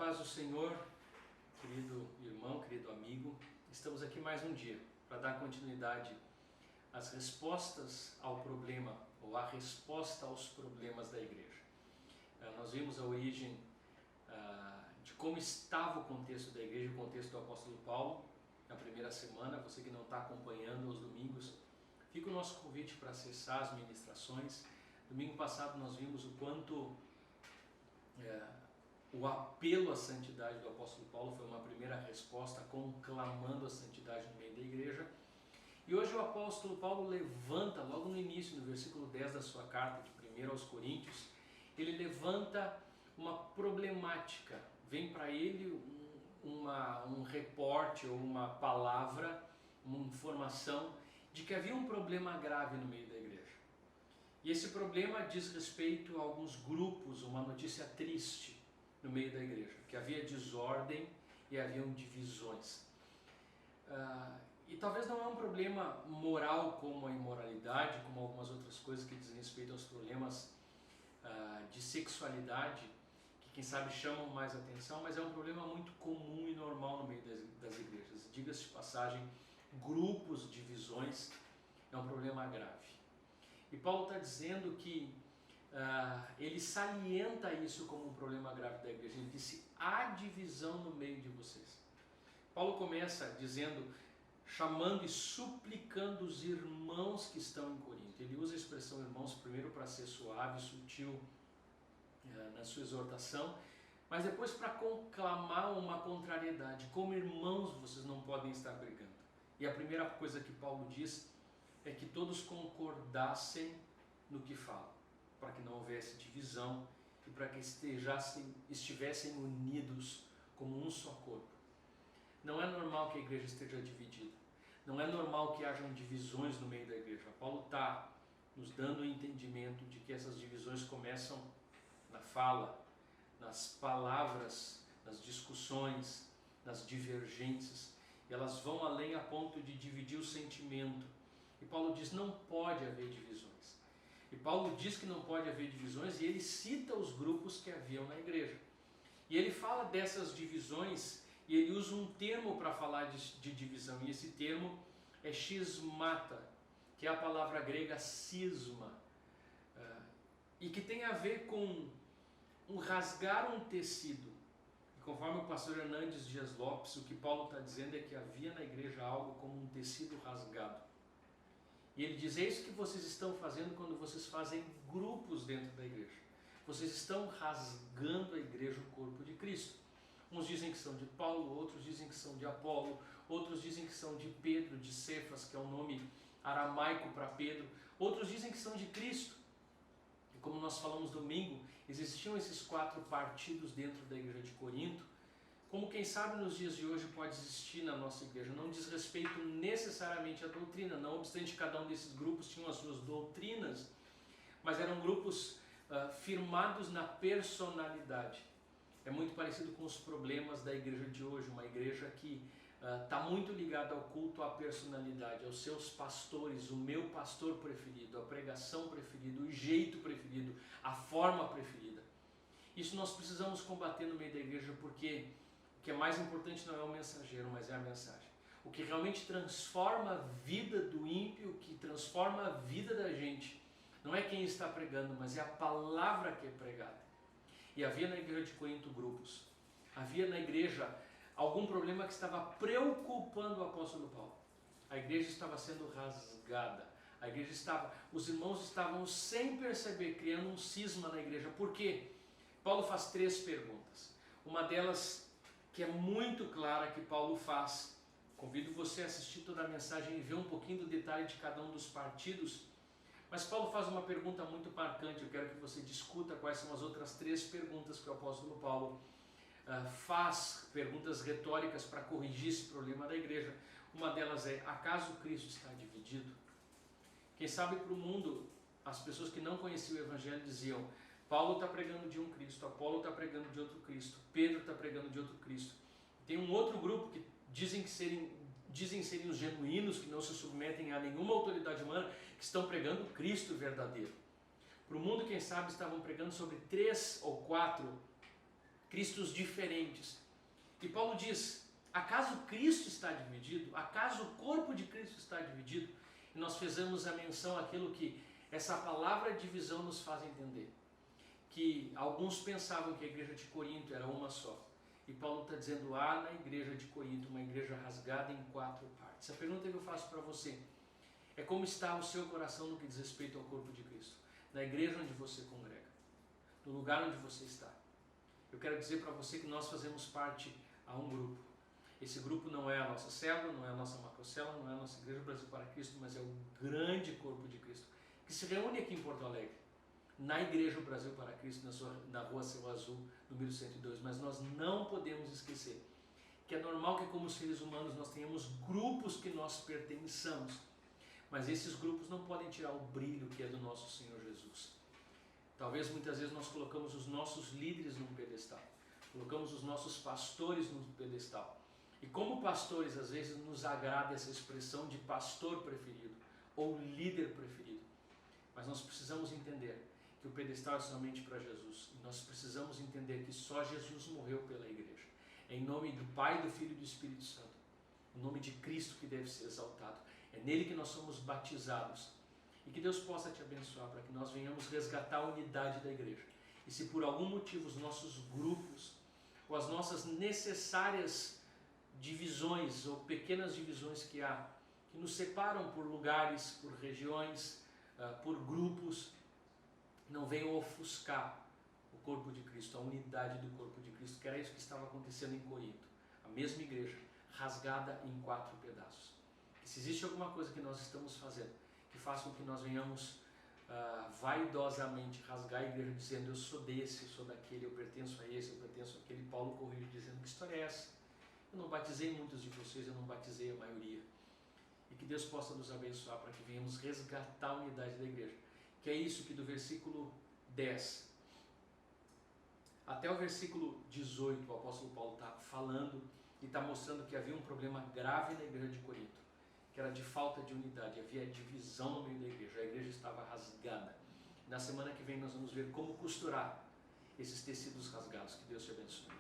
paz do Senhor, querido irmão, querido amigo. Estamos aqui mais um dia para dar continuidade às respostas ao problema, ou à resposta aos problemas da igreja. Nós vimos a origem de como estava o contexto da igreja, o contexto do apóstolo Paulo, na primeira semana. Você que não está acompanhando aos domingos, fica o nosso convite para acessar as ministrações. Domingo passado nós vimos o quanto o apelo à santidade do apóstolo Paulo foi uma primeira resposta, conclamando a santidade no meio da igreja. E hoje o apóstolo Paulo levanta, logo no início, no versículo 10 da sua carta, de 1 aos Coríntios, ele levanta uma problemática. Vem para ele um reporte ou uma palavra, uma informação de que havia um problema grave no meio da igreja. E esse problema diz respeito a alguns grupos, uma notícia triste no meio da igreja, que havia desordem e haviam divisões. E talvez não é um problema moral como a imoralidade, como algumas outras coisas que dizem respeito aos problemas de sexualidade, que quem sabe chamam mais atenção, mas é um problema muito comum e normal no meio das igrejas. Diga-se de passagem, grupos, divisões, é um problema grave. E Paulo está dizendo que ele salienta isso como um problema grave da igreja. Ele disse: há divisão no meio de vocês. Paulo começa dizendo, chamando e suplicando os irmãos que estão em Corinto. Ele usa a expressão irmãos primeiro para ser suave, sutil na sua exortação, mas depois para conclamar uma contrariedade. Como irmãos vocês não podem estar brigando. E a primeira coisa que Paulo diz é que todos concordassem no que falam, para que não houvesse divisão e para que estivessem unidos como um só corpo. Não é normal que a igreja esteja dividida. Não é normal que hajam divisões no meio da igreja. Paulo está nos dando o entendimento de que essas divisões começam na fala, nas palavras, nas discussões, nas divergências. E elas vão além a ponto de dividir o sentimento. E Paulo diz, não pode haver divisões. E Paulo diz que não pode haver divisões e ele cita os grupos que haviam na igreja. E ele fala dessas divisões e ele usa um termo para falar de divisão. E esse termo é schismata, que é a palavra grega cisma. E que tem a ver com rasgar um tecido. E conforme o pastor Hernandes Dias Lopes, o que Paulo está dizendo é que havia na igreja algo como um tecido rasgado. E ele diz, é isso que vocês estão fazendo quando vocês fazem grupos dentro da igreja. Vocês estão rasgando a igreja, o corpo de Cristo. Uns dizem que são de Paulo, outros dizem que são de Apolo, outros dizem que são de Pedro, de Cefas, que é o nome aramaico para Pedro. Outros dizem que são de Cristo. E como nós falamos domingo, existiam esses 4 partidos dentro da igreja de Corinto, como quem sabe nos dias de hoje pode existir na nossa igreja. Não diz respeito necessariamente à doutrina, não obstante cada um desses grupos tinham as suas doutrinas, mas eram grupos firmados na personalidade. É muito parecido com os problemas da igreja de hoje, uma igreja que está muito ligada ao culto à personalidade, aos seus pastores, o meu pastor preferido, a pregação preferida, o jeito preferido, a forma preferida. Isso nós precisamos combater no meio da igreja, porque o que é mais importante não é o mensageiro, mas é a mensagem. O que realmente transforma a vida do ímpio, que transforma a vida da gente, não é quem está pregando, mas é a palavra que é pregada. E havia na igreja de Corinto grupos. Havia na igreja algum problema que estava preocupando o apóstolo Paulo. A igreja estava sendo rasgada. Os irmãos estavam sem perceber, criando um cisma na igreja. Por quê? Paulo faz 3 perguntas. Uma delas que é muito clara que Paulo faz. Convido você a assistir toda a mensagem e ver um pouquinho do detalhe de cada um dos partidos. Mas Paulo faz uma pergunta muito marcante. Eu quero que você discuta quais são as outras 3 perguntas que o apóstolo Paulo faz, perguntas retóricas para corrigir esse problema da igreja. Uma delas é, acaso Cristo está dividido? Quem sabe para o mundo, as pessoas que não conheciam o Evangelho diziam, Paulo está pregando de um Cristo, Apolo está pregando de outro Cristo, Pedro está pregando de outro Cristo. Tem um outro grupo que dizem serem os genuínos, que não se submetem a nenhuma autoridade humana, que estão pregando Cristo verdadeiro. Para o mundo, quem sabe, estavam pregando sobre 3 ou 4 Cristos diferentes. E Paulo diz, acaso Cristo está dividido? Acaso o corpo de Cristo está dividido? E nós fizemos a menção àquilo que essa palavra divisão nos faz entender. Que alguns pensavam que a igreja de Corinto era uma só. E Paulo está dizendo, há na igreja de Corinto uma igreja rasgada em 4 partes. A pergunta que eu faço para você é como está o seu coração no que diz respeito ao corpo de Cristo? Na igreja onde você congrega, no lugar onde você está. Eu quero dizer para você que nós fazemos parte a um grupo. Esse grupo não é a nossa célula, não é a nossa macrocélula, não é a nossa Igreja Brasil para Cristo, mas é o grande corpo de Cristo, que se reúne aqui em Porto Alegre, na Igreja Brasil para Cristo, na rua Céu Azul, número 102. Mas nós não podemos esquecer que é normal que como seres humanos nós tenhamos grupos que nós pertençamos, mas esses grupos não podem tirar o brilho que é do nosso Senhor Jesus. Talvez muitas vezes nós colocamos os nossos líderes num pedestal, colocamos os nossos pastores num pedestal. E como pastores, às vezes nos agrada essa expressão de pastor preferido ou líder preferido. Mas nós precisamos entender que o pedestal é somente para Jesus. E nós precisamos entender que só Jesus morreu pela igreja. É em nome do Pai, do Filho e do Espírito Santo. O nome de Cristo que deve ser exaltado. É nele que nós somos batizados. E que Deus possa te abençoar para que nós venhamos resgatar a unidade da igreja. E se por algum motivo os nossos grupos ou as nossas necessárias divisões ou pequenas divisões que há, que nos separam por lugares, por regiões, por grupos, não venham ofuscar o corpo de Cristo, a unidade do corpo de Cristo, que era isso que estava acontecendo em Corinto. A mesma igreja, rasgada em 4 pedaços. E se existe alguma coisa que nós estamos fazendo, que faça com que nós venhamos vaidosamente rasgar a igreja, dizendo eu sou desse, eu sou daquele, eu pertenço a esse, eu pertenço àquele, Paulo corrige dizendo que história é essa? Eu não batizei muitos de vocês, eu não batizei a maioria. E que Deus possa nos abençoar para que venhamos resgatar a unidade da igreja. Que é isso que do versículo 10 até o versículo 18 o apóstolo Paulo está falando e está mostrando que havia um problema grave na igreja de Corinto, que era de falta de unidade, havia divisão no meio da igreja, a igreja estava rasgada. Na semana que vem nós vamos ver como costurar esses tecidos rasgados. Que Deus te abençoe.